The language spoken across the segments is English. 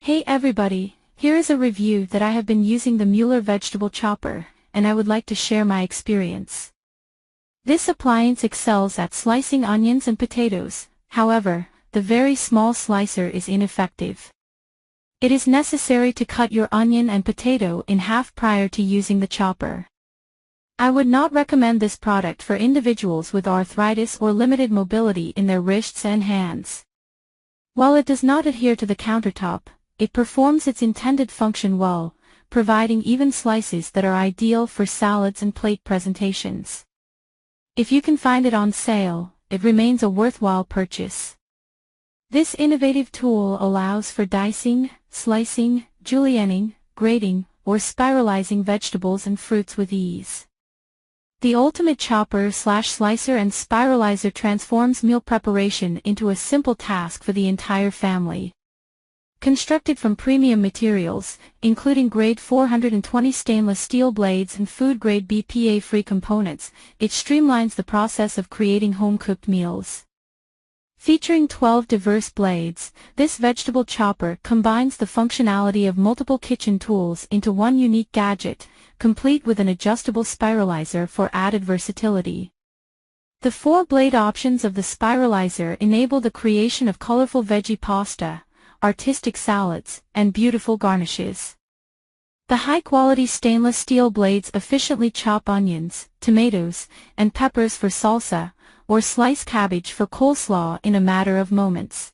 Hey everybody, here is a review that I have been using the Mueller Vegetable Chopper, and I would like to share my experience. This appliance excels at slicing onions and potatoes, however, the very small slicer is ineffective. It is necessary to cut your onion and potato in half prior to using the chopper. I would not recommend this product for individuals with arthritis or limited mobility in their wrists and hands. While it does not adhere to the countertop, it performs its intended function well, providing even slices that are ideal for salads and plate presentations. If you can find it on sale, it remains a worthwhile purchase. This innovative tool allows for dicing, slicing, julienning, grating, or spiralizing vegetables and fruits with ease. The ultimate chopper/slicer and spiralizer transforms meal preparation into a simple task for the entire family. Constructed from premium materials, including grade 420 stainless steel blades and food-grade BPA-free components, it streamlines the process of creating home-cooked meals. Featuring 12 diverse blades, this vegetable chopper combines the functionality of multiple kitchen tools into one unique gadget, complete with an adjustable spiralizer for added versatility. The 4-blade options of the spiralizer enable the creation of colorful veggie pasta, artistic salads, and beautiful garnishes. The high-quality stainless steel blades efficiently chop onions, tomatoes, and peppers for salsa, or slice cabbage for coleslaw in a matter of moments.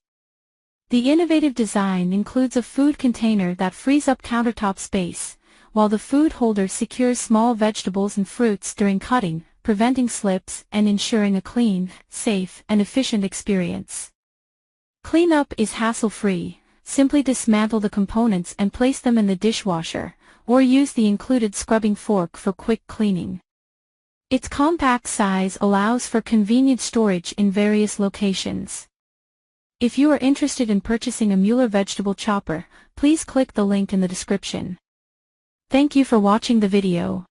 The innovative design includes a food container that frees up countertop space, while the food holder secures small vegetables and fruits during cutting, preventing slips and ensuring a clean, safe, and efficient experience. Cleanup is hassle-free. Simply dismantle the components and place them in the dishwasher, or use the included scrubbing fork for quick cleaning. Its compact size allows for convenient storage in various locations. If you are interested in purchasing a Mueller Vegetable Chopper, please click the link in the description. Thank you for watching the video.